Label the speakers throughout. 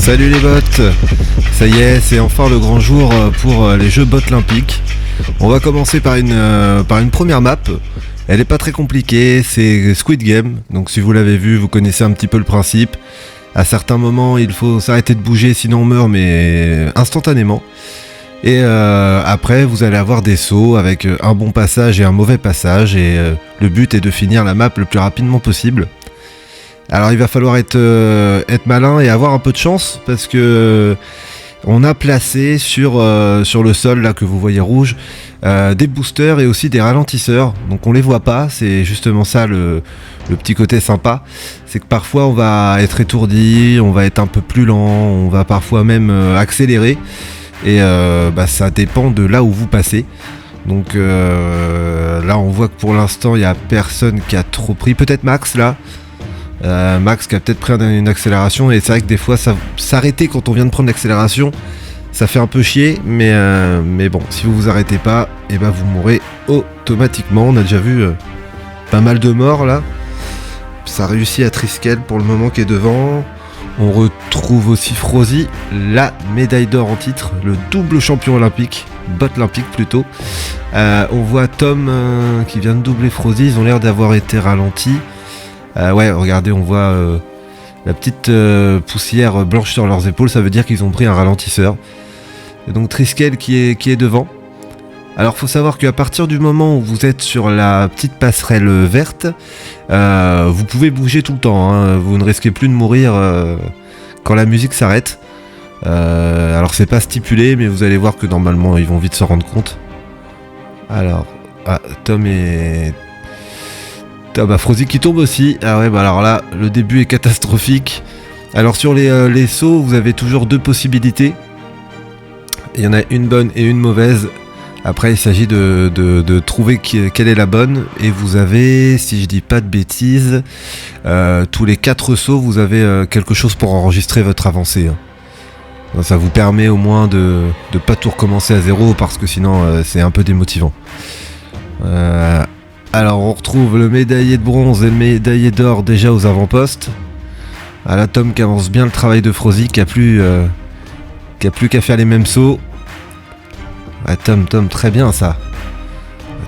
Speaker 1: Salut les bots. Ça y est, c'est enfin le grand jour pour les jeux Botlympiques. On va commencer par une première map. Elle est pas très compliquée, c'est Squid Game. Donc si vous l'avez vu, vous connaissez un petit peu le principe. À certains moments, il faut s'arrêter de bouger, sinon on meurt, mais instantanément. Et après, vous allez avoir des sauts avec un bon passage et un mauvais passage. Et le but est de finir la map le plus rapidement possible. Alors il va falloir être malin et avoir un peu de chance, parce que on a placé sur le sol là que vous voyez rouge des boosters et aussi des ralentisseurs. Donc on les voit pas, c'est justement ça le petit côté sympa. C'est que parfois on va être étourdi, on va être un peu plus lent, on va parfois même accélérer. Et ça dépend de là où vous passez. Donc là on voit que pour l'instant il n'y a personne qui a trop pris, peut-être Max là. Max qui a peut-être pris une accélération, et c'est vrai que des fois s'arrêter quand on vient de prendre l'accélération ça fait un peu chier, mais bon, si vous vous arrêtez pas, et vous mourrez automatiquement. On a déjà vu pas mal de morts là. Ça réussit à Triskel pour le moment qui est devant. On retrouve aussi Frozy, la médaille d'or en titre, le double champion olympique, Botlympique plutôt. On voit Tom qui vient de doubler Frozy, ils ont l'air d'avoir été ralentis. Ouais, regardez, on voit la petite poussière blanche sur leurs épaules, ça veut dire qu'ils ont pris un ralentisseur. Et donc Triskel qui est devant. Alors faut savoir qu'à partir du moment où vous êtes sur la petite passerelle verte, vous pouvez bouger tout le temps, hein. Vous ne risquez plus de mourir quand la musique s'arrête. Alors c'est pas stipulé, mais vous allez voir que normalement ils vont vite se rendre compte. Alors, Tom et... Frozy qui tombe aussi. Ah ouais, alors là, le début est catastrophique. Alors sur les sauts, vous avez toujours deux possibilités. Il y en a une bonne et une mauvaise. Après, il s'agit de trouver quelle est la bonne. Et vous avez, si je dis pas de bêtises, tous les 4 sauts, vous avez quelque chose pour enregistrer votre avancée. Donc, ça vous permet au moins de pas tout recommencer à zéro, parce que sinon c'est un peu démotivant. Alors on retrouve le médaillé de bronze et le médaillé d'or déjà aux avant-postes. La Tom qui avance bien le travail de Frozy, qui a plus qu'à faire les mêmes sauts. Tom, très bien ça.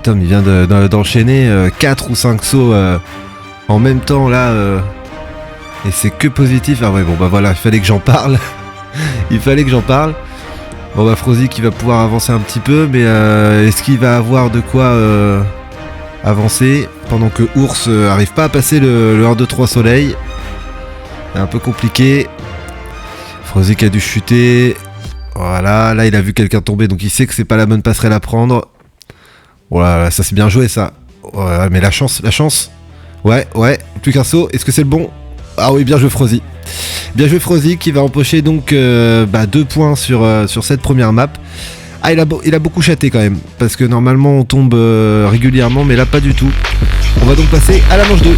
Speaker 1: Tom il vient d'enchaîner 4 ou 5 sauts en même temps là. Et c'est que positif. Ah ouais, bon voilà, il fallait que j'en parle. Bon Frozy qui va pouvoir avancer un petit peu, mais est-ce qu'il va avoir de quoi avancer pendant que Ours arrive pas à passer le 1-2-3 soleil? C'est un peu compliqué. Frozy qui a dû chuter. Voilà, là il a vu quelqu'un tomber, donc il sait que c'est pas la bonne passerelle à prendre. Voilà, ça c'est bien joué ça. Voilà, mais la chance. Ouais, plus qu'un saut. Est-ce que c'est le bon? Ah oui, bien joué Frozy. Bien joué Frozy qui va empocher donc 2 points sur cette première map. Ah, il a beaucoup chaté quand même, parce que normalement on tombe régulièrement, mais là pas du tout. On va donc passer à la manche 2.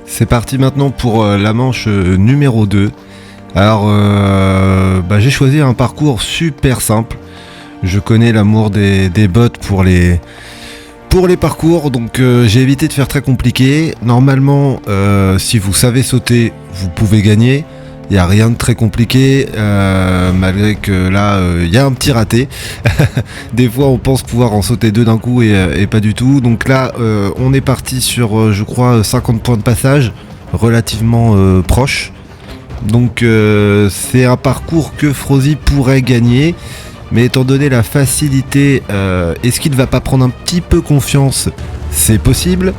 Speaker 1: C'est parti maintenant pour la manche numéro 2. Alors j'ai choisi un parcours super simple. Je connais l'amour des bots pour les parcours, donc j'ai évité de faire très compliqué. Normalement si vous savez sauter, vous pouvez gagner. Il n'y a rien de très compliqué, malgré que là il y a un petit raté. Des fois on pense pouvoir en sauter 2 d'un coup et pas du tout. Donc là on est parti sur je crois 50 points de passage, relativement proche. Donc c'est un parcours que Frozy pourrait gagner, mais étant donné la facilité, est-ce qu'il ne va pas prendre un petit peu confiance? C'est possible.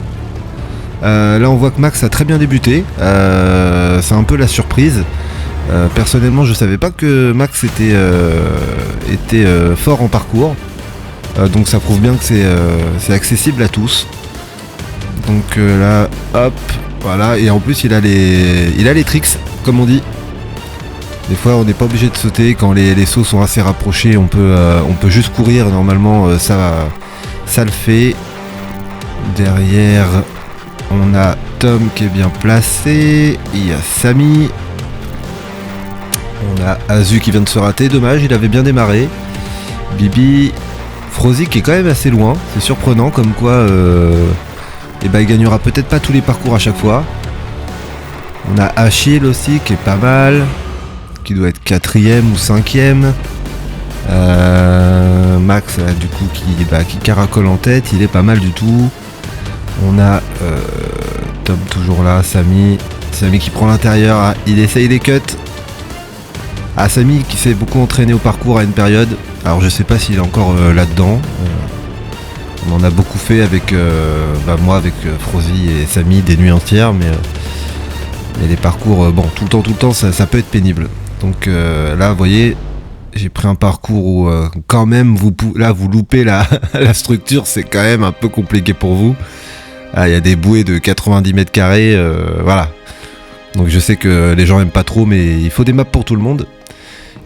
Speaker 1: Là on voit que Max a très bien débuté, c'est un peu la surprise. Personnellement je savais pas que Max était fort en parcours, donc ça prouve bien que c'est accessible à tous. Donc là hop, voilà, et en plus il a les tricks comme on dit. Des fois on n'est pas obligé de sauter quand les sauts sont assez rapprochés, on peut juste courir, normalement ça le fait. Derrière, on a Tom qui est bien placé. Il y a Samy. On a Azu qui vient de se rater. Dommage, il avait bien démarré. Bibi. Frozy qui est quand même assez loin. C'est surprenant comme quoi il gagnera peut-être pas tous les parcours à chaque fois. On a Achille aussi qui est pas mal. Qui doit être 4ème ou 5ème. Max du coup qui caracole en tête. Il est pas mal du tout. On a Tom toujours là, Samy qui prend l'intérieur, il essaye les cuts. Samy qui s'est beaucoup entraîné au parcours à une période. Alors je sais pas s'il est encore là-dedans. On en a beaucoup fait avec moi, avec Frozy et Samy des nuits entières, mais les parcours, tout le temps ça peut être pénible. Donc là vous voyez, j'ai pris un parcours où quand même vous loupez la structure, c'est quand même un peu compliqué pour vous. Il y a des bouées de 90 mètres carrés, voilà. Donc je sais que les gens aiment pas trop, mais il faut des maps pour tout le monde.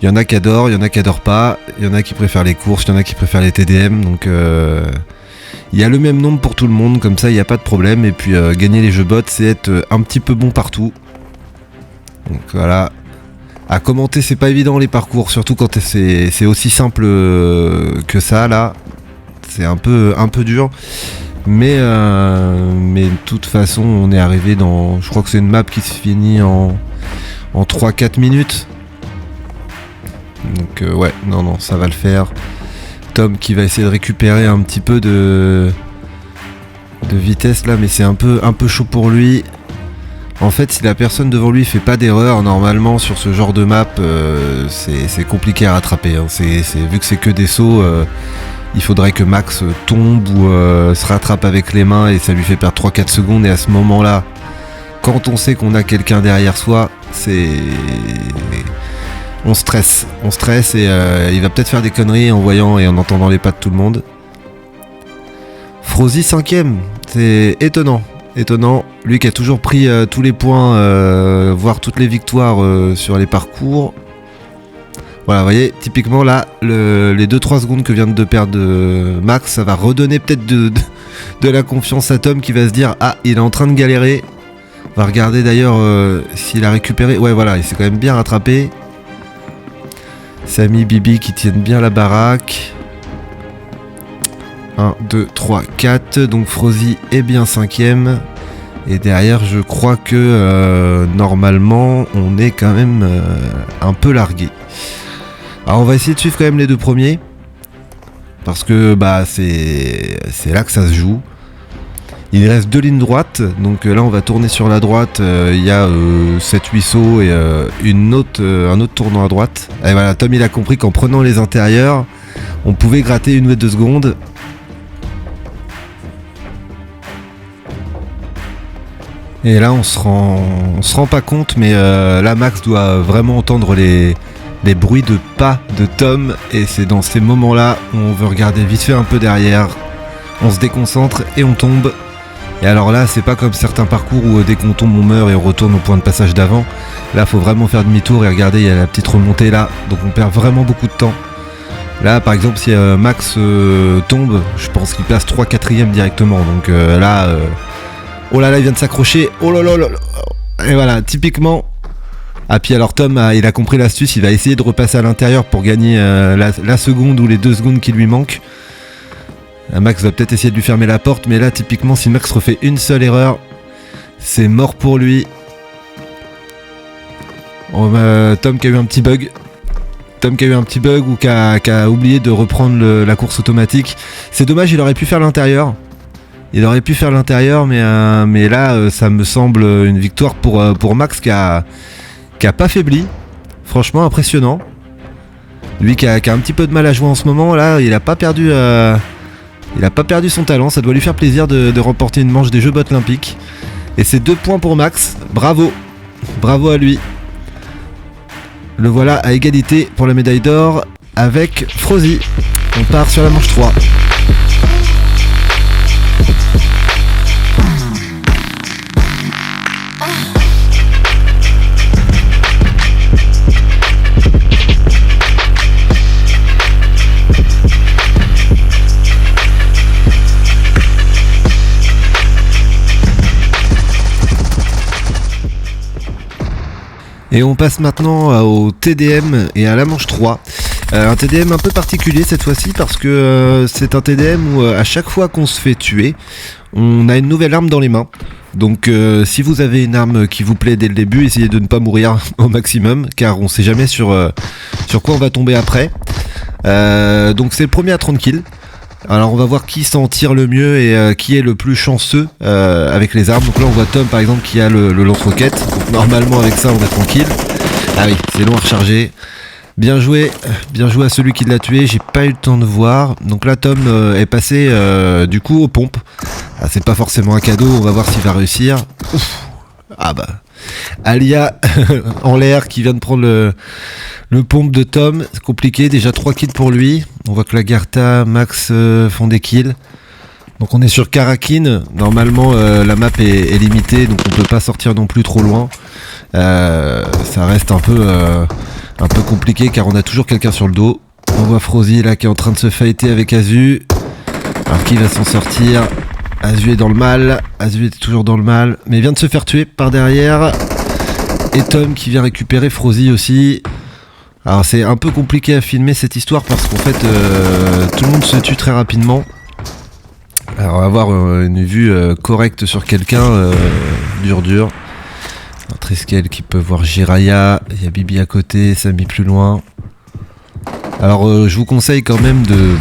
Speaker 1: Il y en a qui adorent, il y en a qui adorent pas, il y en a qui préfèrent les courses, il y en a qui préfèrent les TDM, donc il y a le même nombre pour tout le monde, comme ça il n'y a pas de problème. Et puis gagner les jeux bots, c'est être un petit peu bon partout. Donc voilà. À commenter, c'est pas évident les parcours, surtout quand c'est aussi simple que ça là. C'est un peu dur. Mais de toute façon on est arrivé dans... Je crois que c'est une map qui se finit en 3-4 minutes. Donc ouais, non, ça va le faire. Tom qui va essayer de récupérer un petit peu de vitesse là, mais c'est un peu chaud pour lui. En fait, si la personne devant lui fait pas d'erreur, normalement sur ce genre de map, c'est compliqué à rattraper. Hein. Vu que c'est que des sauts... il faudrait que Max tombe ou se rattrape avec les mains et ça lui fait perdre 3-4 secondes. Et à ce moment-là, quand on sait qu'on a quelqu'un derrière soi, on stresse et il va peut-être faire des conneries en voyant et en entendant les pas de tout le monde. Frozy 5ème, c'est étonnant. Lui qui a toujours pris tous les points, voire toutes les victoires sur les parcours. Voilà, vous voyez, typiquement là, les 2-3 secondes que vient de perdre Max, ça va redonner peut-être de la confiance à Tom qui va se dire « Ah, il est en train de galérer ». On va regarder d'ailleurs s'il a récupéré. Ouais, voilà, il s'est quand même bien rattrapé. Samy, Bibi qui tiennent bien la baraque. 1, 2, 3, 4. Donc Frozy est bien 5ème. Et derrière, je crois que normalement, on est quand même un peu largué. Alors on va essayer de suivre quand même les 2 premiers. Parce que c'est là que ça se joue. Il reste 2 lignes droites. Donc là on va tourner sur la droite. Il y a 7-8 sauts et un autre tournant à droite. Et voilà, Tom il a compris qu'en prenant les intérieurs, on pouvait gratter 1 ou 2 secondes. Et là on se rend pas compte, mais là Max doit vraiment entendre les bruits de pas de Tom, et c'est dans ces moments-là où on veut regarder vite fait un peu derrière, on se déconcentre et on tombe. Et alors là, c'est pas comme certains parcours où dès qu'on tombe on meurt et on retourne au point de passage d'avant. Là, faut vraiment faire demi-tour et regardez, il y a la petite remontée là, donc on perd vraiment beaucoup de temps. Là, par exemple, si Max tombe, je pense qu'il passe 3-4ème directement, donc là... Oh là là, il vient de s'accrocher, oh là là là là. Et voilà, typiquement... Ah puis alors Tom, il a compris l'astuce, il va essayer de repasser à l'intérieur pour gagner la seconde ou les 2 secondes qui lui manquent. Max va peut-être essayer de lui fermer la porte, mais là typiquement si Max refait une seule erreur, c'est mort pour lui. Tom qui a eu un petit bug. Ou qui a oublié de reprendre la course automatique. C'est dommage, il aurait pu faire l'intérieur. Mais là ça me semble une victoire pour Max qui a pas faibli. Franchement impressionnant. Lui qui a un petit peu de mal à jouer en ce moment, là il a pas perdu son talent. Ça doit lui faire plaisir de remporter une manche des Jeux olympiques. Et c'est 2 points pour Max, bravo à lui. Le voilà à égalité pour la médaille d'or avec Frozy. On part sur la manche 3. Et on passe maintenant au TDM et à la manche 3. Un TDM un peu particulier cette fois-ci parce que c'est un TDM où à chaque fois qu'on se fait tuer, on a une nouvelle arme dans les mains. Donc si vous avez une arme qui vous plaît dès le début, essayez de ne pas mourir au maximum car on sait jamais sur quoi on va tomber après. Donc c'est le premier à 30 kills. Alors on va voir qui s'en tire le mieux et qui est le plus chanceux avec les armes. Donc là on voit Tom par exemple qui a le lance-roquette. Donc normalement avec ça on est tranquille. Ah oui, c'est long à recharger. Bien joué à celui qui l'a tué, j'ai pas eu le temps de voir. Donc là Tom est passé du coup aux pompes. Ah, c'est pas forcément un cadeau, on va voir s'il va réussir. Ouf. Ah bah Alia en l'air qui vient de prendre le pompe de Tom, c'est compliqué, déjà 3 kills pour lui. On voit que Lagarta, Max font des kills. Donc on est sur Karakin, normalement la map est limitée, donc on peut pas sortir non plus trop loin. Ça reste un peu compliqué car on a toujours quelqu'un sur le dos. On voit Frozy là qui est en train de se fighter avec Azu. Alors qui va s'en sortir? Azu est dans le mal, Azu est toujours dans le mal, mais il vient de se faire tuer par derrière. Et Tom qui vient récupérer Frozy aussi. Alors c'est un peu compliqué à filmer cette histoire parce qu'en fait tout le monde se tue très rapidement. Alors avoir une vue correcte sur quelqu'un, dur. Triskel qui peut voir Jiraya, il y a Bibi à côté, Samy plus loin. Alors je vous conseille quand même de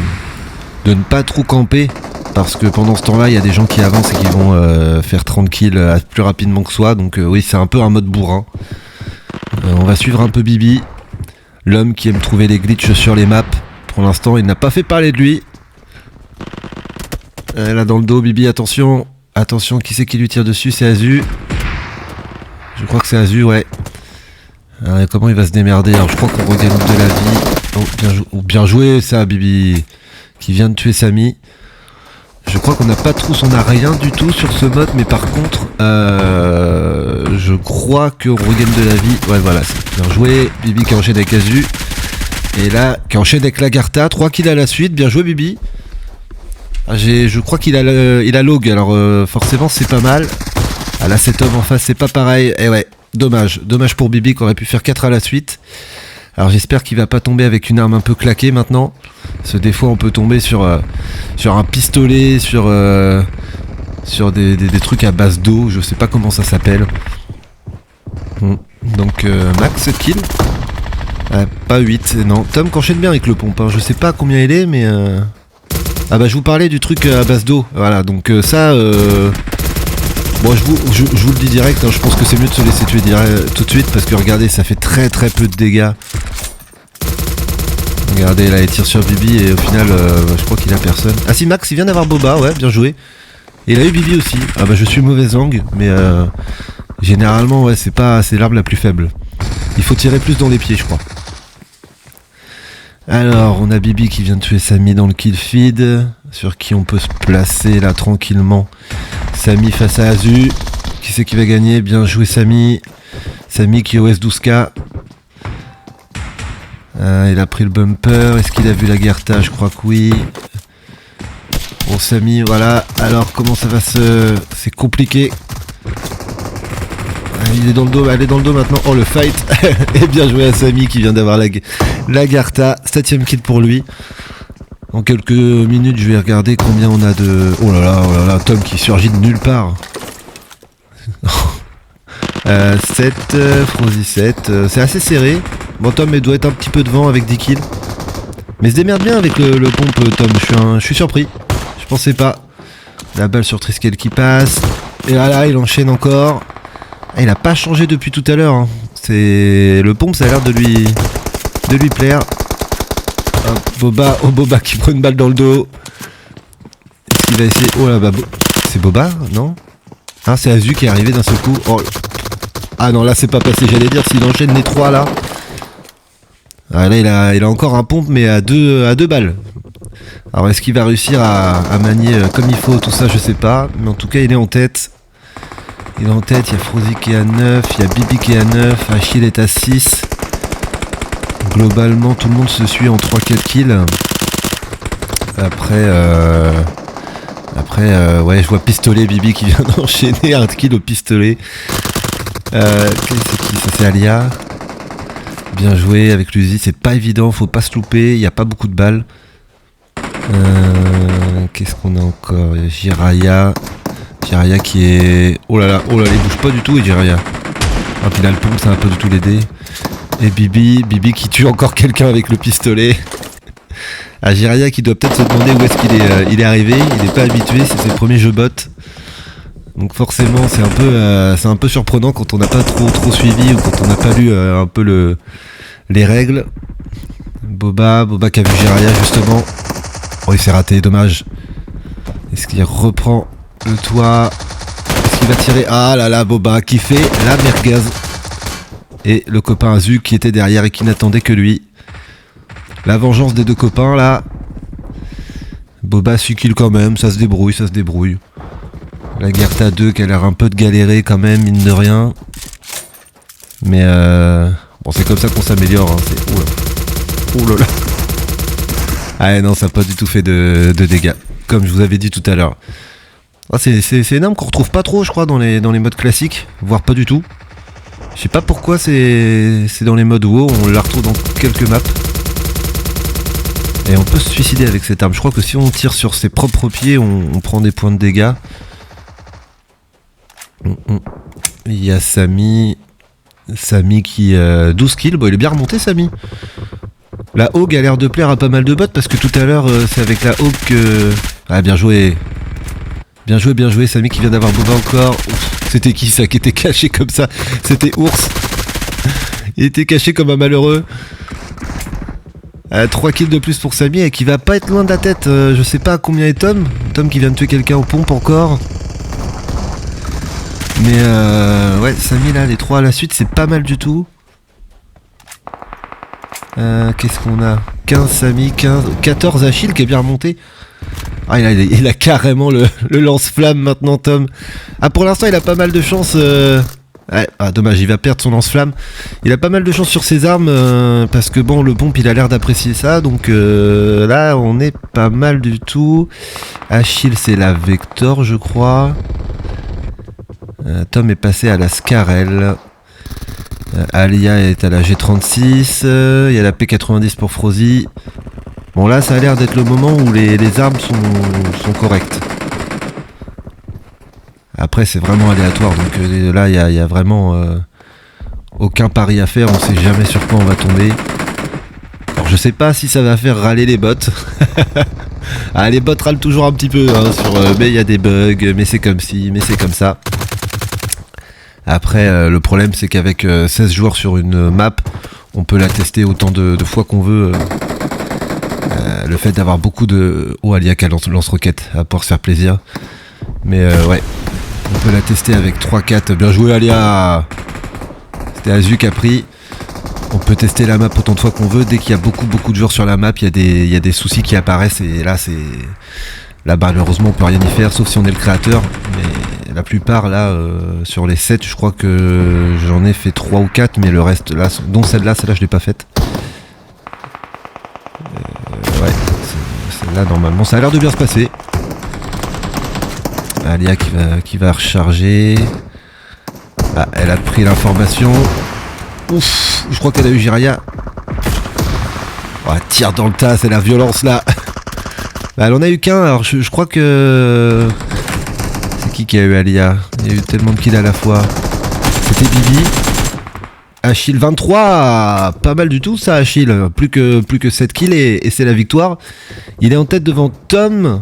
Speaker 1: ne pas trop camper parce que pendant ce temps-là il y a des gens qui avancent et qui vont faire 30 kills plus rapidement que soi. Donc oui, c'est un peu un mode bourrin. On va suivre un peu Bibi, l'homme qui aime trouver les glitches sur les maps. Pour l'instant il n'a pas fait parler de lui. Là dans le dos Bibi, attention, qui c'est qui lui tire dessus? C'est Azu. Je crois que c'est Azu, ouais. Alors, comment il va se démerder? Alors je crois qu'on regagne de la vie. Bien joué ça Bibi qui vient de tuer Samy. Je crois qu'on n'a pas de trousse, on n'a rien du tout sur ce mode, mais par contre je crois qu'on regagne de la vie. Ouais voilà, c'est bien joué. Bibi qui enchaîne avec Azu. Et là, qui enchaîne avec Lagarta. 3 kills à la suite, bien joué Bibi. Je crois qu'il a log, alors forcément c'est pas mal. Ah là cet homme en face c'est pas pareil. Et ouais, dommage pour Bibi qui aurait pu faire 4 à la suite. Alors j'espère qu'il va pas tomber avec une arme un peu claquée maintenant. Parce que des fois on peut tomber sur un pistolet, sur des trucs à base d'eau, je sais pas comment ça s'appelle. Donc Max kill. Pas 8, non. Tom qu'enchaîne bien avec le pompe, hein. Je sais pas combien il est mais... Ah bah je vous parlais du truc à base d'eau. Voilà, donc ça... Bon, je vous le dis direct, hein, je pense que c'est mieux de se laisser tuer tout de suite parce que regardez, ça fait très peu de dégâts. Regardez, là il tire sur Bibi et au final, je crois qu'il a personne. Ah si, Max il vient d'avoir Boba, ouais, bien joué. Et il a eu Bibi aussi. Ah bah je suis mauvaise langue, mais généralement, ouais, c'est l'arme la plus faible. Il faut tirer plus dans les pieds, je crois. Alors, on a Bibi qui vient de tuer Samy dans le kill feed, sur qui on peut se placer là tranquillement. Samy face à Azu. Qui c'est qui va gagner? Bien joué Samy. Samy qui est OS 12K. Il a pris le bumper. Est-ce qu'il a vu Lagarta? Je crois que oui. Bon Samy, voilà. Alors comment ça va c'est compliqué. Il est dans le dos, elle est dans le dos maintenant. Oh le fight. Et bien joué à Samy qui vient d'avoir Lagarta. 7ème kill pour lui. En quelques minutes, je vais regarder combien on a de... Oh là là, Tom qui surgit de nulle part. 7, Frozy 7, c'est assez serré. Bon, Tom doit être un petit peu devant avec 10 kills. Mais se démerde bien avec le pompe, Tom. Je suis surpris. Je pensais pas. La balle sur Triskel qui passe. Et là, il enchaîne encore. Ah, il a pas changé depuis tout à l'heure. Hein. C'est le pompe, ça a l'air de lui plaire. Boba qui prend une balle dans le dos. Est-ce qu'il va essayer? Oh là bah c'est Boba, non? Ah c'est Azu qui est arrivé d'un seul coup. Oh. Ah non là c'est pas passé, j'allais dire s'il enchaîne les 3 là. Ah là il a encore un pompe mais à deux balles. Alors est-ce qu'il va réussir à manier comme il faut tout ça, je sais pas. Mais en tout cas il est en tête. Il y a Frozy qui est à 9, il y a Bibi qui est à 9, Achille est à 6. Globalement tout le monde se suit en 3-4 kills. Après ouais je vois pistolet Bibi qui vient d'enchaîner un kill au pistolet. C'est qui ça? C'est Alia. Bien joué avec l'Uzi, c'est pas évident, faut pas se louper, il y a pas beaucoup de balles. Qu'est-ce qu'on a encore? Jiraya. Jiraya qui est... Oh là là, il bouge pas du tout et Jiraya. Ah puis là le pompe ça va pas du tout l'aider. Et Bibi qui tue encore quelqu'un avec le pistolet. Ah, Jiraya qui doit peut-être se demander où est-ce qu'il est arrivé, il est pas habitué, c'est ses premiers jeux bots. Donc forcément c'est un peu surprenant quand on n'a pas trop suivi ou quand on n'a pas lu un peu les règles. Boba qui a vu Jiraya justement. Oh il s'est raté, dommage. Est-ce qu'il reprend le toit? Est-ce qu'il va tirer? Ah là là, Boba qui fait la merguez. Et le copain Azu qui était derrière et qui n'attendait que lui. La vengeance des deux copains là. Boba suit kill quand même, ça se débrouille. La Gerta 2 qui a l'air un peu de galérer quand même, mine de rien. Mais bon c'est comme ça qu'on s'améliore, hein. Oh là là. Ah non, ça n'a pas du tout fait de dégâts, comme je vous avais dit tout à l'heure. Ah, c'est une arme qu'on retrouve pas trop je crois dans les modes classiques, voire pas du tout. Je sais pas pourquoi c'est dans les modes WoW, on la retrouve dans quelques maps. Et on peut se suicider avec cette arme. Je crois que si on tire sur ses propres pieds, on prend des points de dégâts. Il y a Samy qui 12 kills, bon il est bien remonté Samy. La Hog a l'air de plaire à pas mal de bots parce que tout à l'heure c'est avec la Hog que... Ah bien joué Samy qui vient d'avoir Boba encore. Ouf, c'était qui ça qui était caché comme ça? C'était Ours. Il était caché comme un malheureux. 3 kills de plus pour Samy et qui va pas être loin de la tête. Je sais pas à combien est Tom qui vient de tuer quelqu'un aux pompes encore. Mais ouais, Samy là, les 3 à la suite, c'est pas mal du tout. Qu'est-ce qu'on a? 15 Samy, 14 Achille qui est bien remonté. Ah, il a carrément le lance-flamme maintenant, Tom. Ah, pour l'instant, il a pas mal de chance. Ouais, ah, dommage, il va perdre son lance-flamme. Il a pas mal de chance sur ses armes parce que bon, le pompe, il a l'air d'apprécier ça. Donc là, on est pas mal du tout. Achille, c'est la Vector, je crois. Tom est passé à la Scarel. Alia est à la G36. Il y a la P90 pour Frozy. Bon là ça a l'air d'être le moment où les armes sont correctes. Après c'est vraiment aléatoire, donc là il y a vraiment aucun pari à faire, on sait jamais sur quoi on va tomber. Alors je sais pas si ça va faire râler les bots. Ah les bots râlent toujours un petit peu hein, sur mais il y a des bugs, mais c'est comme ci, mais c'est comme ça. Après le problème c'est qu'avec 16 joueurs sur une map, on peut la tester autant de fois qu'on veut. Le fait d'avoir beaucoup de... Oh, Alia qui lance-roquette, à pouvoir se faire plaisir. Mais ouais, on peut la tester avec 3-4. Bien joué Alia. C'était Azu qui a pris. On peut tester la map autant de fois qu'on veut. Dès qu'il y a beaucoup de joueurs sur la map, il y a des soucis qui apparaissent. Et là, c'est... Là, malheureusement, on peut rien y faire, sauf si on est le créateur. Mais la plupart, là, sur les 7, je crois que j'en ai fait 3 ou 4. Mais le reste, là, dont celle-là, je l'ai pas faite. Ouais, celle-là normalement ça a l'air de bien se passer. Alia qui va recharger. Ah, elle a pris l'information. Ouf, je crois qu'elle a eu Jiraya. Oh, elle tire dans le tas, c'est la violence là. Bah, elle en a eu qu'un, alors je crois que... C'est qui a eu Alia? Il y a eu tellement de kills à la fois. C'était Bibi. Achille 23, pas mal du tout ça Achille, plus que 7 kills et c'est la victoire. Il est en tête devant Tom,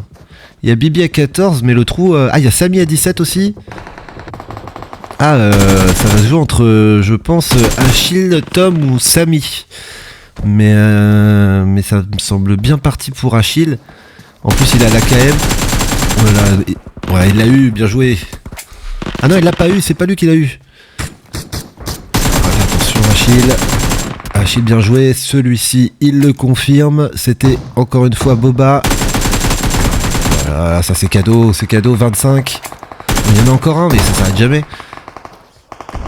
Speaker 1: il y a Bibi à 14 mais le trou... Ah il y a Samy à 17 aussi. Ah ça va se jouer entre je pense Achille, Tom ou Samy. Mais ça me semble bien parti pour Achille. En plus il a l'AKM. Voilà. Ouais il l'a eu, bien joué. Ah non il l'a pas eu, c'est pas lui qui l'a eu. Achille bien joué, celui-ci il le confirme, c'était encore une fois Boba. Voilà, ça c'est cadeau, 25. Il y en a encore un mais ça s'arrête jamais.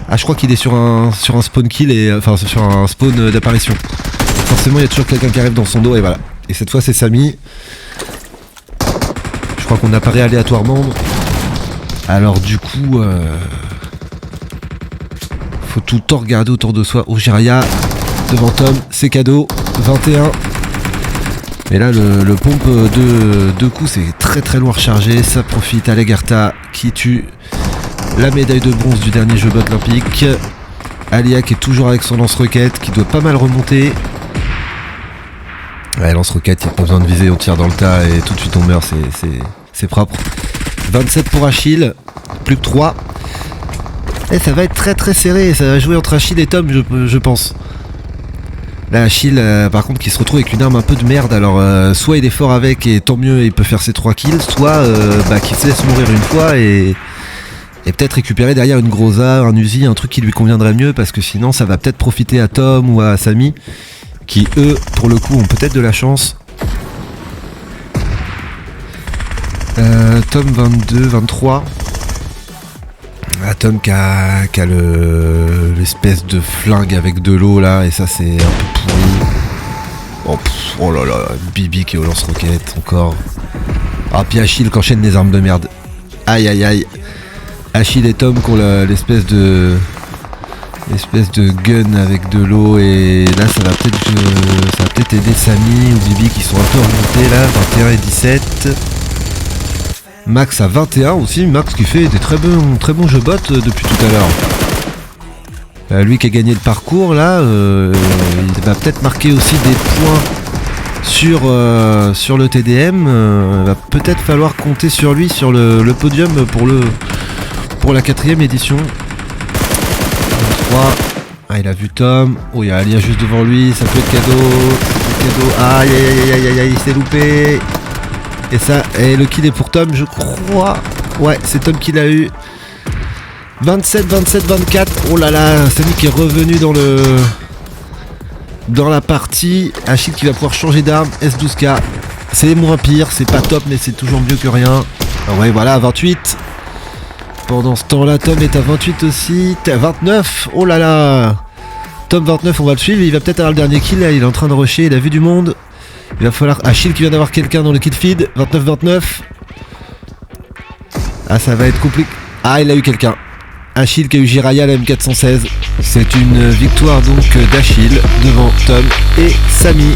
Speaker 1: Ah je crois qu'il est sur un spawn kill et enfin sur un spawn d'apparition. Forcément il y a toujours quelqu'un qui arrive dans son dos et voilà. Et cette fois c'est Samy. Je crois qu'on apparaît aléatoirement. Alors du coup Faut tout le temps regarder autour de soi. Oh, Jiraya devant Tom, c'est cadeau. 21. Et là, le pompe de 2 coups, c'est très très loin rechargé. Ça profite à Legarta qui tue la médaille de bronze du dernier jeu olympique. Alia qui est toujours avec son lance-roquette, qui doit pas mal remonter. Ouais, lance-roquette, il n'y a pas besoin de viser, on tire dans le tas et tout de suite on meurt, c'est propre. 27 pour Achille, plus que 3. Et ça va être très très serré, ça va jouer entre Achille et Tom, je pense. Là, Achille, par contre, qui se retrouve avec une arme un peu de merde, alors soit il est fort avec et tant mieux, il peut faire ses 3 kills, soit qu'il se laisse mourir une fois et peut-être récupérer derrière une Groza, un Uzi, un truc qui lui conviendrait mieux, parce que sinon ça va peut-être profiter à Tom ou à Samy, qui eux, pour le coup, ont peut-être de la chance. Tom 22, 23. Ah, Tom qui a l'espèce de flingue avec de l'eau là, et ça c'est un peu pourri. Oh là là, Bibi qui est au lance-roquette encore. Ah, puis Achille qui enchaîne les armes de merde. Aïe aïe aïe. Achille et Tom qui ont l'espèce de gun avec de l'eau, et là ça va peut-être aider Samy ou Bibi qui sont un peu remontés là. 21 et 17. Max à 21 aussi, Max qui fait des très bons jeux bot depuis tout à l'heure. Lui qui a gagné le parcours là, il va peut-être marquer aussi des points sur le TDM. Il va peut-être falloir compter sur lui sur le podium pour la 4ème édition. 23. Ah, il a vu Tom. Oh, il y a Alia juste devant lui, ça peut être cadeau. Aïe aïe aïe aïe aïe, il s'est loupé. Et ça, et le kill est pour Tom, je crois. Ouais, c'est Tom qui l'a eu. 27, 27, 24. Oh là là, Samy qui est revenu dans la partie. Achille qui va pouvoir changer d'arme. S12K. C'est moins pire, c'est pas top, mais c'est toujours mieux que rien. Ah ouais, voilà, 28. Pendant ce temps-là, Tom est à 28 aussi. T'es à 29. Oh là là. Tom 29, on va le suivre. Il va peut-être avoir le dernier kill. Là, il est en train de rusher. Il a vu du monde. Il va falloir... Achille qui vient d'avoir quelqu'un dans le kill feed. 29-29. Ah, ça va être compliqué. Ah, il a eu quelqu'un. Achille qui a eu Jiraya, la M416. C'est une victoire donc d'Achille devant Tom et Samy.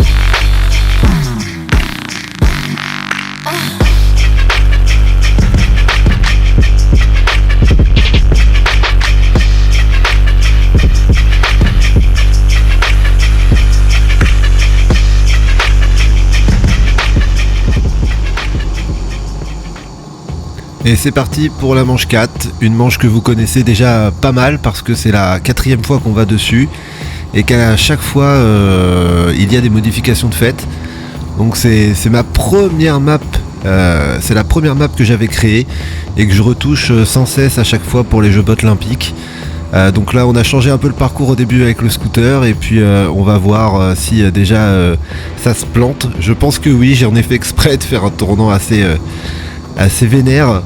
Speaker 1: Et c'est parti pour la manche 4, une manche que vous connaissez déjà pas mal parce que c'est la 4ème fois qu'on va dessus et qu'à chaque fois il y a des modifications de fait. Donc c'est ma première map, c'est la première map que j'avais créée et que je retouche sans cesse à chaque fois pour les jeux bots olympiques. Donc là on a changé un peu le parcours au début avec le scooter et puis on va voir si déjà ça se plante. Je pense que oui, j'en ai fait exprès de faire un tournant assez vénère.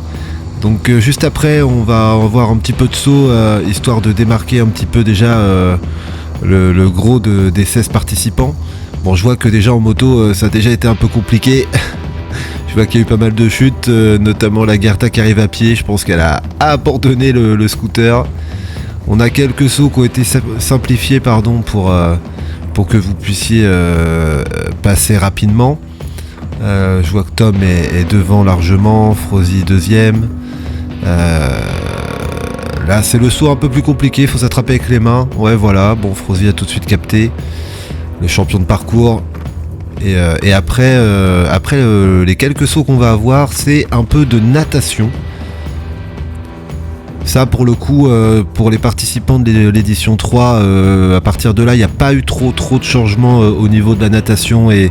Speaker 1: Donc juste après on va avoir un petit peu de saut histoire de démarquer un petit peu déjà le gros des 16 participants. Bon, je vois que déjà en moto ça a déjà été un peu compliqué. Je vois qu'il y a eu pas mal de chutes, notamment la Gerta qui arrive à pied. Je pense qu'elle a abandonné le scooter. On a quelques sauts qui ont été simplifiés pour que vous puissiez passer rapidement. Je vois que Tom est devant largement, Frozy deuxième. Là c'est le saut un peu plus compliqué, il faut s'attraper avec les mains. Ouais, voilà, bon, Frozy a tout de suite capté le champion de parcours. Et après les quelques sauts qu'on va avoir, c'est un peu de natation. Ça pour le coup, pour les participants de l'édition 3, à partir de là il n'y a pas eu trop de changements au niveau de la natation et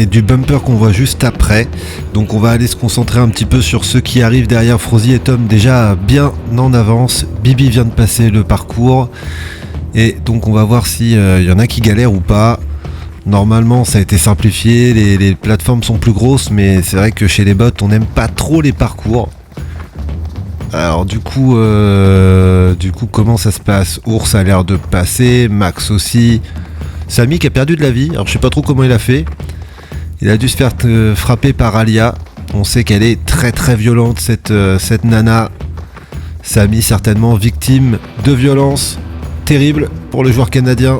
Speaker 1: du bumper qu'on voit juste après. Donc on va aller se concentrer un petit peu sur ceux qui arrivent derrière Frozy et Tom déjà bien en avance. Bibi vient de passer le parcours et donc on va voir s'il y en a qui galèrent ou pas. Normalement ça a été simplifié, les plateformes sont plus grosses, mais c'est vrai que chez les bots on n'aime pas trop les parcours. Alors du coup comment ça se passe? Ours a l'air de passer, Max aussi. Samy qui a perdu de la vie, alors je sais pas trop comment il a fait. Il a dû se faire frapper par Alia. On sait qu'elle est très très violente cette nana. Samy certainement victime de violence terrible pour le joueur canadien.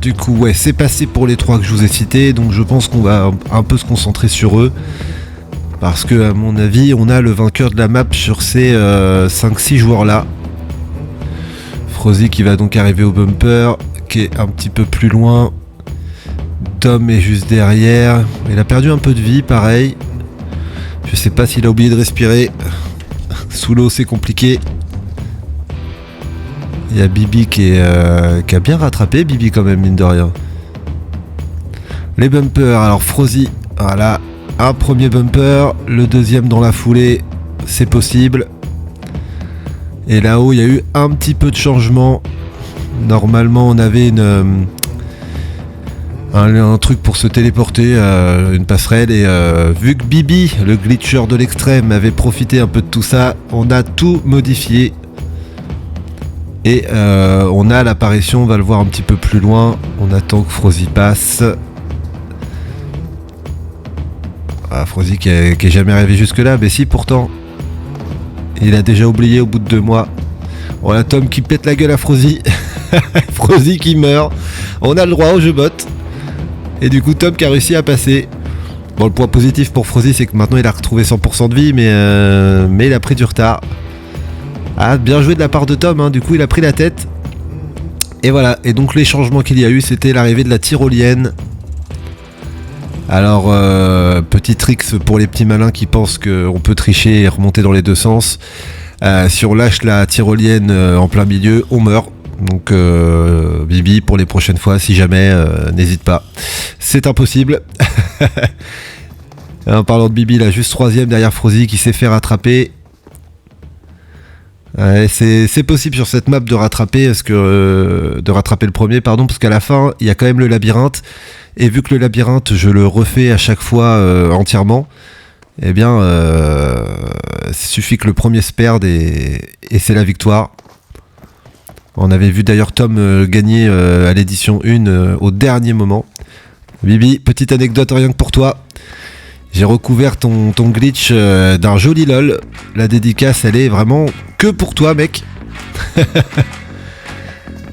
Speaker 1: Du coup, ouais, c'est passé pour les 3 que je vous ai cités, donc je pense qu'on va un peu se concentrer sur eux. Parce que, à mon avis, on a le vainqueur de la map sur ces 5-6 joueurs-là. Frozy qui va donc arriver au bumper, qui est un petit peu plus loin. Tom est juste derrière. Il a perdu un peu de vie, pareil. Je sais pas s'il a oublié de respirer. Sous l'eau, c'est compliqué. Il y a Bibi qui a bien rattrapé, Bibi quand même, mine de rien. Les bumpers, alors Frozy, voilà, un premier bumper, le deuxième dans la foulée, c'est possible. Et là-haut, il y a eu un petit peu de changement. Normalement, on avait un truc pour se téléporter, une passerelle, et vu que Bibi, le glitcher de l'extrême, avait profité un peu de tout ça, on a tout modifié. Et on a l'apparition, on va le voir un petit peu plus loin. On attend que Frozy passe. Ah, Frozy qui est jamais arrivé jusque là, mais si pourtant. Il a déjà oublié au bout de 2 mois. On a Tom qui pète la gueule à Frozy. Frozy qui meurt. On a le droit au jeu bot. Et du coup Tom qui a réussi à passer. Bon, le point positif pour Frozy, c'est que maintenant il a retrouvé 100% de vie, mais il a pris du retard. Ah, bien joué de la part de Tom, hein. Du coup il a pris la tête. Et voilà, et donc les changements qu'il y a eu, c'était l'arrivée de la tyrolienne. Alors, petit tricks pour les petits malins qui pensent qu'on peut tricher et remonter dans les 2 sens. Si on lâche la tyrolienne en plein milieu, on meurt. Donc Bibi, pour les prochaines fois, si jamais, n'hésite pas. C'est impossible. En parlant de Bibi, là, juste 3ème derrière Frozy qui s'est fait rattraper. C'est possible sur cette map de rattraper le premier, parce qu'à la fin il y a quand même le labyrinthe, et vu que le labyrinthe je le refais à chaque fois entièrement, eh bien il suffit que le premier se perde et c'est la victoire. On avait vu d'ailleurs Tom gagner à l'édition 1 au dernier moment. Bibi, petite anecdote rien que pour toi. J'ai recouvert ton glitch d'un joli lol. La dédicace, elle est vraiment que pour toi, mec.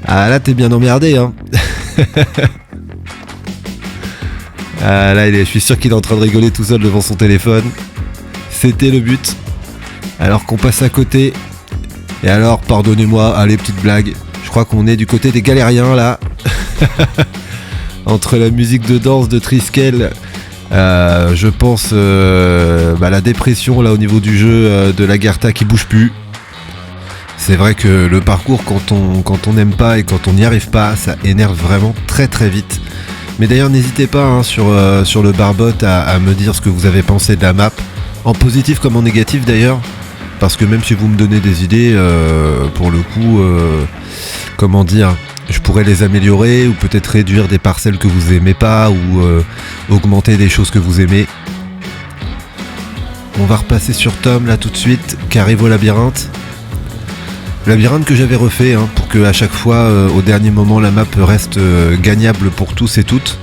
Speaker 1: Ah là, t'es bien emmerdé, hein. Ah là, je suis sûr qu'il est en train de rigoler tout seul devant son téléphone. C'était le but. Alors qu'on passe à côté. Et alors, pardonnez-moi, allez, petite blague. Je crois qu'on est du côté des galériens, là. Entre la musique de danse de Triskel... je pense la dépression là au niveau du jeu de l'Agartha qui bouge plus. C'est vrai que le parcours quand on n'aime pas et quand on n'y arrive pas, ça énerve vraiment très très vite. Mais d'ailleurs n'hésitez pas hein, sur le barbot à me dire ce que vous avez pensé de la map, en positif comme en négatif d'ailleurs, parce que même si vous me donnez des idées, pour le coup, comment dire, je pourrais les améliorer ou peut-être réduire des parcelles que vous aimez pas ou augmenter des choses que vous aimez. On va repasser sur Tom là tout de suite qui arrive au labyrinthe. Labyrinthe que j'avais refait hein, pour que à chaque fois au dernier moment la map reste gagnable pour tous et toutes.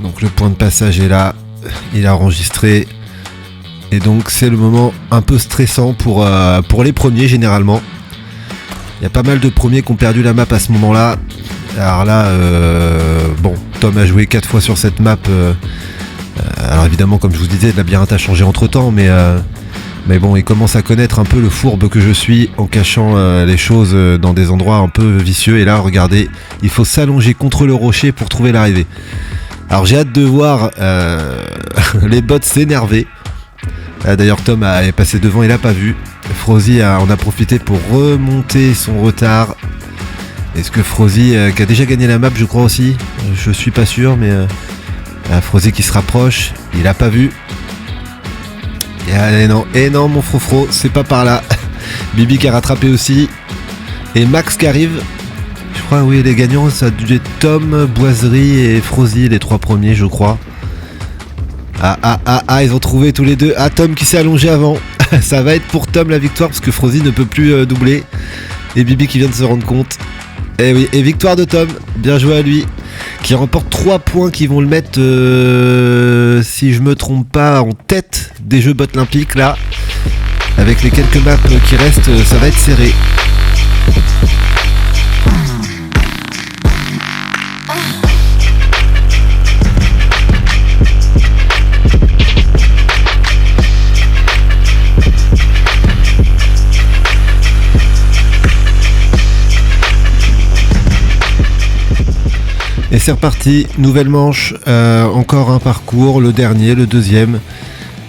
Speaker 1: Donc le point de passage est là, il a enregistré. Et donc c'est le moment un peu stressant pour les premiers généralement. Il y a pas mal de premiers qui ont perdu la map à ce moment-là. Alors là, bon, Tom a joué 4 fois sur cette map. Alors évidemment, comme je vous disais, le labyrinthe a changé entre-temps, mais bon, il commence à connaître un peu le fourbe que je suis en cachant les choses dans des endroits un peu vicieux. Et là, regardez, il faut s'allonger contre le rocher pour trouver l'arrivée. Alors j'ai hâte de voir les bots s'énerver. D'ailleurs, Tom est passé devant, il l'a pas vu. Frozy en a profité pour remonter son retard. Est-ce que Frozy, qui a déjà gagné la map, je crois aussi, je suis pas sûr, mais Frozy qui se rapproche, il a pas vu. Et non, mon frofro, c'est pas par là. Bibi qui a rattrapé aussi. Et Max qui arrive. Je crois, oui, les gagnants, ça a dû être Tom, Boiserie et Frozy, les 3 premiers, je crois. Ah, ils ont trouvé tous les deux. Ah, Tom qui s'est allongé avant. Ça va être pour Tom la victoire parce que Frozy ne peut plus doubler. Et Bibi qui vient de se rendre compte. Et oui, et victoire de Tom. Bien joué à lui. qui remporte 3 points qui vont le mettre, si je me trompe pas, en tête des Jeux Botlympiques là. Avec les quelques maps qui restent, ça va être serré. Et c'est reparti, nouvelle manche, encore un parcours, le dernier, le deuxième.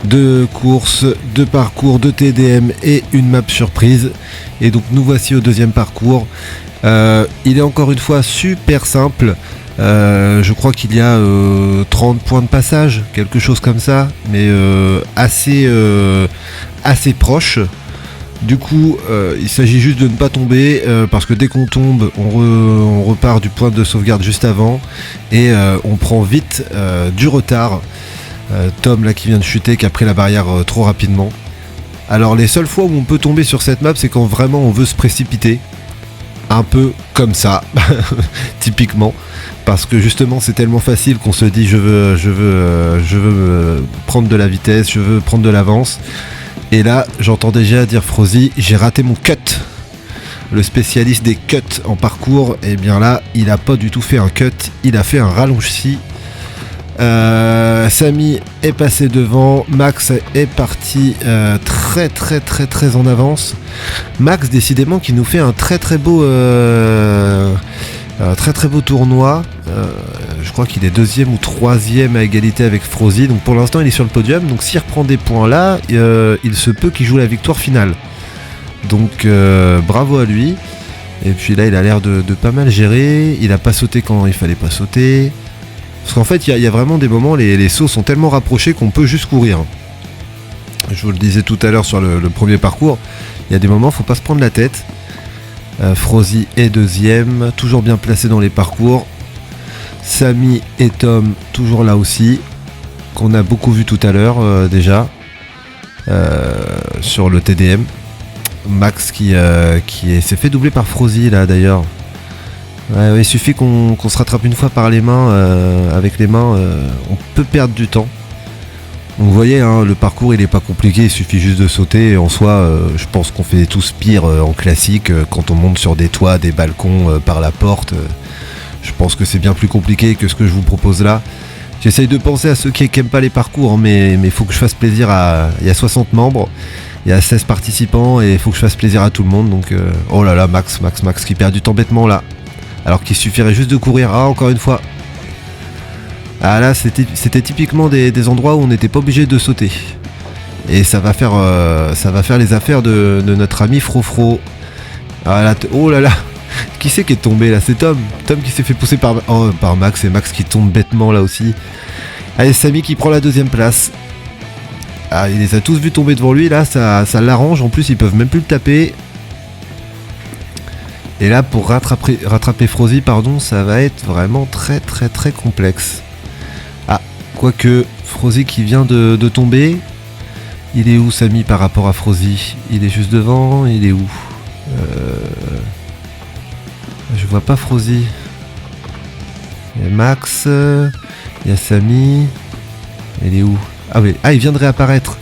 Speaker 1: 2 courses, 2 parcours, 2 TDM et une map surprise. Et donc nous voici au deuxième parcours. Il est encore une fois super simple. Je crois qu'il y a 30 points de passage, quelque chose comme ça, mais assez proche. Du coup, il s'agit juste de ne pas tomber, parce que dès qu'on tombe, on repart du point de sauvegarde juste avant, et on prend vite du retard. Tom là qui vient de chuter, qui a pris la barrière trop rapidement. Alors les seules fois où on peut tomber sur cette map, c'est quand vraiment on veut se précipiter. Un peu comme ça, typiquement. Parce que justement c'est tellement facile qu'on se dit je veux prendre de la vitesse, je veux prendre de l'avance. Et là j'entends déjà dire Frozy, j'ai raté mon cut. Le spécialiste des cuts en parcours, et bien là il a pas du tout fait un cut, il a fait un ralenti. Samy est passé devant, Max est parti très en avance. Max décidément qui nous fait un très beau tournoi. Je crois qu'il est 2e ou 3e à égalité avec Frozy, donc pour l'instant il est sur le podium, donc s'il reprend des points là, il se peut qu'il joue la victoire finale. Donc bravo à lui. Et puis là il a l'air de pas mal gérer, il a pas sauté quand il fallait pas sauter. Parce qu'en fait, il y a vraiment des moments, les sauts sont tellement rapprochés qu'on peut juste courir. Je vous le disais tout à l'heure sur le premier parcours, il y a des moments, faut pas se prendre la tête. Frozy est 2e, toujours bien placé dans les parcours. Samy et Tom, toujours là aussi, qu'on a beaucoup vu tout à l'heure déjà, sur le TDM. Max qui s'est fait doubler par Frozy là d'ailleurs. Ouais, il suffit qu'on se rattrape une fois par les mains, avec les mains, on peut perdre du temps. Donc vous voyez, hein, le parcours il est pas compliqué, il suffit juste de sauter. Et en soi, je pense qu'on fait tous pire en classique, quand on monte sur des toits, des balcons, par la porte. Je pense que c'est bien plus compliqué que ce que je vous propose là. J'essaye de penser à ceux qui aiment pas les parcours, hein, mais il faut que je fasse plaisir à... Il y a 60 membres, il y a 16 participants, et il faut que je fasse plaisir à tout le monde. Donc, oh là là, Max qui perd du temps bêtement là. Alors qu'il suffirait juste de courir. Ah, encore une fois. Ah là, c'était typiquement des endroits où on n'était pas obligé de sauter. Et ça va faire les affaires de notre ami Frofro. Ah là, oh là là. Qui c'est qui est tombé là? C'est Tom. Tom qui s'est fait pousser par Max, et Max qui tombe bêtement là aussi. Allez, Samy qui prend la 2e place. Ah, il les a tous vus tomber devant lui là, ça l'arrange. En plus, ils peuvent même plus le taper. Et là, pour rattraper Frozy, ça va être vraiment très complexe. Ah, quoique, Frozy qui vient de tomber. Il est où, Samy, par rapport à Frozy? Il est juste devant, il est où? Je vois pas Frozy. Il y a Max, il y a Samy. Il est où? Ah oui, il vient de réapparaître.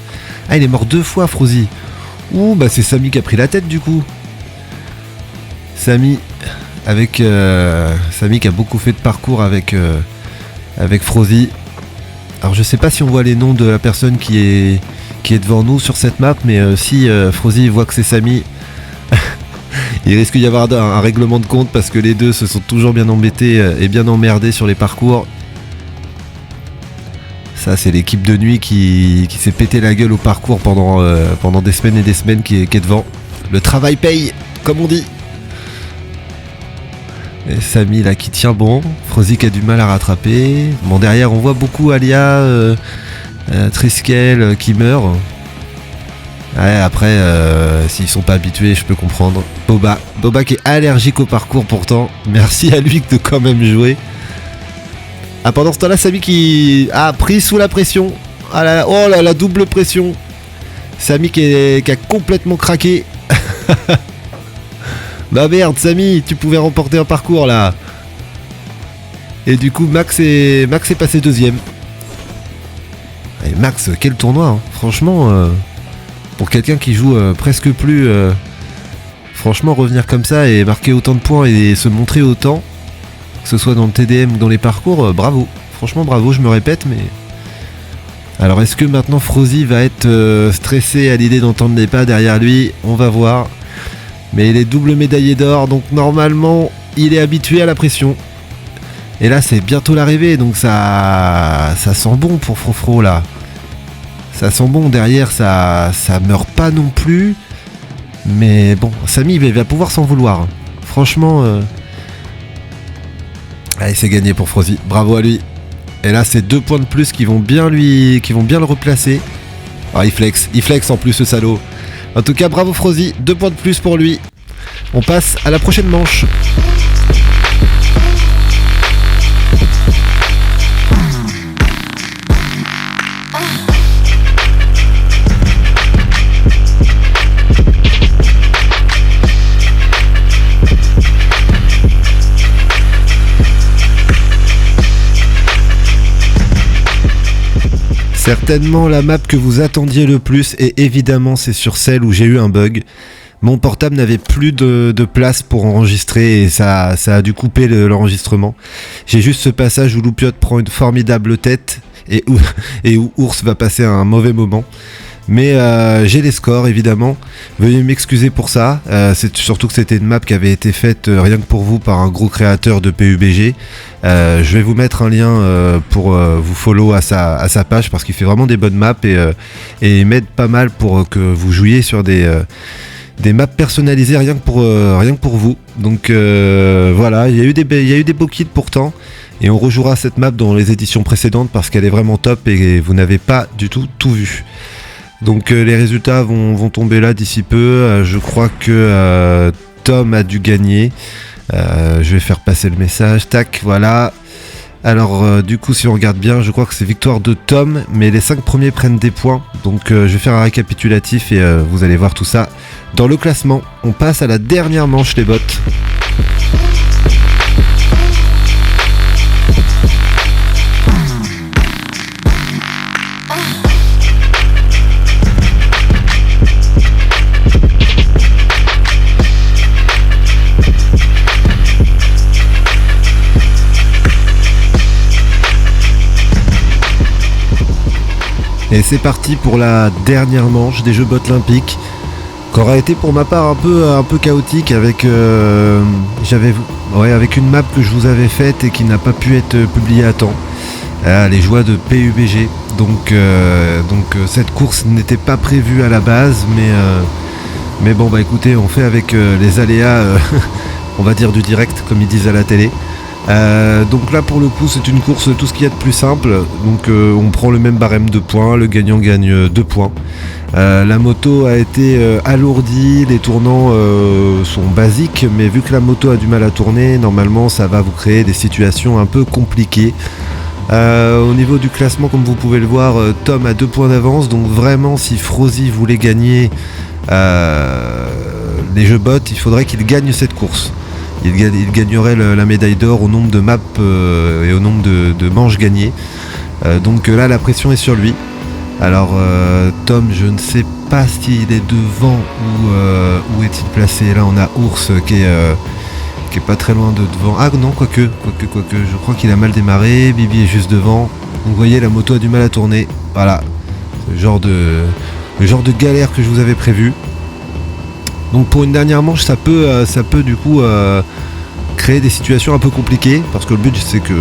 Speaker 1: Ah, il est mort 2 fois, Frozy. Ouh, bah c'est Samy qui a pris la tête du coup. Samy qui a beaucoup fait de parcours avec Frozy. Alors je sais pas si on voit les noms de la personne qui est devant nous sur cette map, mais si Frozy voit que c'est Samy, il risque d'y avoir un règlement de compte, parce que les deux se sont toujours bien embêtés et bien emmerdés sur les parcours. Ça c'est l'équipe de nuit qui s'est pété la gueule au parcours pendant des semaines et des semaines, qui est devant. Le travail paye, comme on dit. Et Samy là qui tient bon, Frozy qui a du mal à rattraper. Bon, derrière on voit beaucoup Alia, Triskel qui meurt. Ouais, après s'ils sont pas habitués, je peux comprendre. Boba qui est allergique au parcours pourtant. Merci à lui de quand même jouer. Ah, pendant ce temps là, Samy qui a pris sous la pression. Ah là là, oh là, la double pression. Samy qui a complètement craqué. Bah merde, Samy, tu pouvais remporter un parcours là. Et du coup, Max est passé deuxième. Et Max, quel tournoi, hein. Franchement, pour quelqu'un qui joue presque plus... franchement, revenir comme ça et marquer autant de points et se montrer autant, que ce soit dans le TDM ou dans les parcours, bravo. Franchement, bravo, je me répète, mais... Alors, est-ce que maintenant Frozy va être stressé à l'idée d'entendre les pas derrière lui? On va voir. Mais il est double médaillé d'or, donc normalement, il est habitué à la pression. Et là, c'est bientôt l'arrivée, donc ça sent bon pour Frofro, là. Ça sent bon, derrière, ça meurt pas non plus. Mais bon, Samy, il va pouvoir s'en vouloir. Franchement... Allez, c'est gagné pour Frozy, bravo à lui. Et là, c'est 2 points de plus qui vont bien le replacer. Ah, il flex en plus, ce salaud. En tout cas, bravo Frozy, 2 points de plus pour lui. On passe à la prochaine manche. Certainement la map que vous attendiez le plus, et évidemment c'est sur celle où j'ai eu un bug. Mon portable n'avait plus de place pour enregistrer et ça a dû couper l'enregistrement. J'ai juste ce passage où Loupiote prend une formidable tête et où Ours va passer un mauvais moment. Mais j'ai les scores évidemment, veuillez m'excuser pour ça, c'est surtout que c'était une map qui avait été faite rien que pour vous par un gros créateur de PUBG. Je vais vous mettre un lien pour vous follow à sa page parce qu'il fait vraiment des bonnes maps et il m'aide pas mal pour que vous jouiez sur des maps personnalisées rien que pour vous. Donc voilà, il y a eu des beaux kits pourtant. Et on rejouera cette map dans les éditions précédentes parce qu'elle est vraiment top et vous n'avez pas du tout vu. Donc les résultats vont tomber là d'ici peu. Je crois que Tom a dû gagner. Je vais faire passer le message. Tac, voilà. Alors du coup, si on regarde bien, je crois que c'est victoire de Tom, mais les 5 premiers prennent des points. Donc je vais faire un récapitulatif et vous allez voir tout ça dans le classement. On passe à la dernière manche, les bots. Et c'est parti pour la dernière manche des Jeux Botlimpiques, qui aura été pour ma part un peu chaotique avec avec une map que je vous avais faite et qui n'a pas pu être publiée à temps. Les joies de PUBG. Donc cette course n'était pas prévue à la base, mais bon bah écoutez, on fait avec les aléas, on va dire du direct comme ils disent à la télé. Donc là pour le coup c'est une course tout ce qu'il y a de plus simple, donc on prend le même barème de points, le gagnant gagne 2 points. La moto a été alourdie, les tournants sont basiques, mais vu que la moto a du mal à tourner, normalement ça va vous créer des situations un peu compliquées. Au niveau du classement, comme vous pouvez le voir, Tom a 2 points d'avance, donc vraiment si Frozy voulait gagner les jeux bots, il faudrait qu'il gagne cette course. Il gagnerait la médaille d'or au nombre de maps et au nombre de manches gagnées. Donc là la pression est sur lui. Alors Tom, je ne sais pas s'il est devant ou où est-il placé. Là on a Ours qui est pas très loin de devant. Ah non, quoique, je crois qu'il a mal démarré. Bibi est juste devant. Donc vous voyez, la moto a du mal à tourner. Voilà, le genre de galère que je vous avais prévu. Donc pour une dernière manche, ça peut du coup créer des situations un peu compliquées, parce que le but c'est que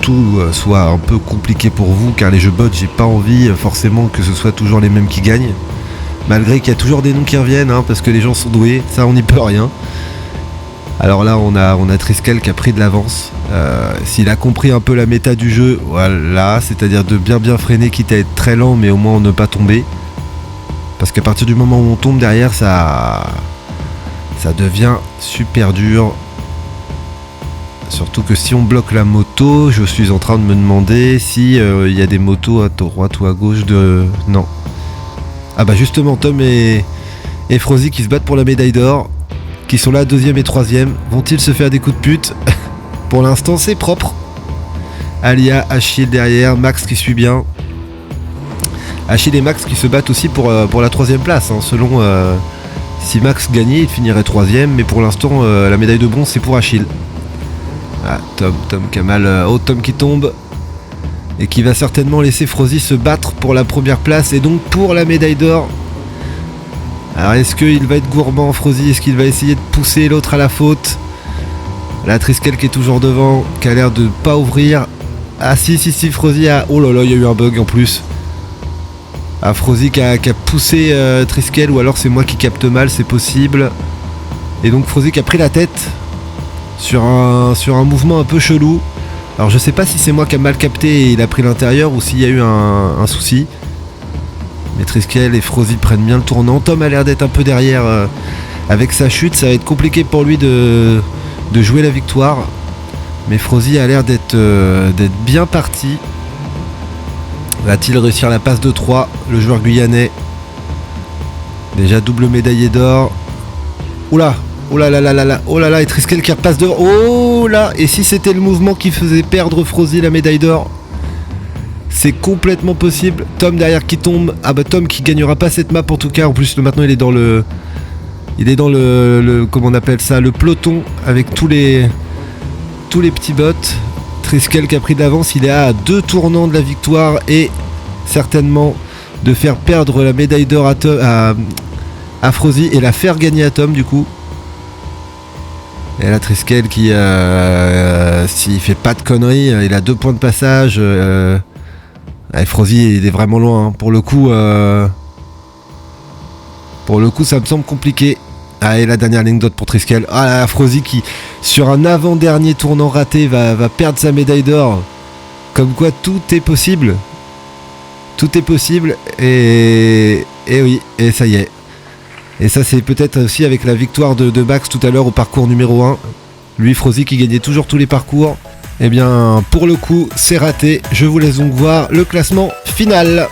Speaker 1: tout soit un peu compliqué pour vous, car les jeux bots, j'ai pas envie forcément que ce soit toujours les mêmes qui gagnent, malgré qu'il y a toujours des noms qui reviennent, hein, parce que les gens sont doués, ça on n'y peut rien. Alors là on a Triskel qui a pris de l'avance, s'il a compris un peu la méta du jeu, voilà, c'est-à-dire de bien freiner, quitte à être très lent, mais au moins ne pas tomber. Parce qu'à partir du moment où on tombe derrière, ça devient super dur. Surtout que si on bloque la moto, je suis en train de me demander si il y a des motos à droite ou à gauche de... Non. Ah bah justement, Tom et Frozy qui se battent pour la médaille d'or, qui sont là 2e et 3e. Vont-ils se faire des coups de pute? Pour l'instant, c'est propre. Alia, Achille derrière, Max qui suit bien. Achille et Max qui se battent aussi pour la 3ème place, hein. Selon si Max gagnait, il finirait 3ème, mais pour l'instant la médaille de bronze c'est pour Achille. Ah, Tom Kamal, Tom qui tombe et qui va certainement laisser Frozy se battre pour la première place et donc pour la médaille d'or. Alors est-ce qu'il va être gourmand Frozy? Est-ce qu'il va essayer de pousser l'autre à la faute? La Triskel qui est toujours devant, qui a l'air de pas ouvrir. Ah si Frozy a... Oh là là, il y a eu un bug en plus. Ah, Frozy qui a poussé Triskel, ou alors c'est moi qui capte mal, c'est possible. Et donc Frozy qui a pris la tête sur un mouvement un peu chelou. Alors je sais pas si c'est moi qui a mal capté et il a pris l'intérieur ou s'il y a eu un souci. Mais Triskel et Frozy prennent bien le tournant. Tom a l'air d'être un peu derrière avec sa chute. Ça va être compliqué pour lui de jouer la victoire. Mais Frozy a l'air d'être bien parti. Va-t-il réussir la passe de 3, le joueur guyanais? Déjà double médaillé d'or. Oula, oh là là là là là, oh là là, et Triskel qui repasse devant. Oh là, et si c'était le mouvement qui faisait perdre Frozy la médaille d'or? C'est complètement possible. Tom derrière qui tombe. Ah bah Tom qui gagnera pas cette map en tout cas. En plus maintenant il est dans le comment on appelle ça, le peloton avec tous les petits bots. Triskel qui a pris de l'avance, il est à 2 tournants de la victoire et certainement de faire perdre la médaille d'or à Frozy et la faire gagner à Tom du coup. Et là Triskel qui s'il fait pas de conneries, il a 2 points de passage. Frozy il est vraiment loin, hein. Pour le coup ça me semble compliqué. Ah, et la dernière ligne droite pour Triskel. Ah là, Frozy qui, sur un avant-dernier tournant raté, va perdre sa médaille d'or. Comme quoi, tout est possible. Tout est possible. Et oui, et ça y est. Et ça, c'est peut-être aussi avec la victoire de Max tout à l'heure au parcours numéro 1. Lui, Frozy, qui gagnait toujours tous les parcours. Eh bien, pour le coup, c'est raté. Je vous laisse donc voir le classement final.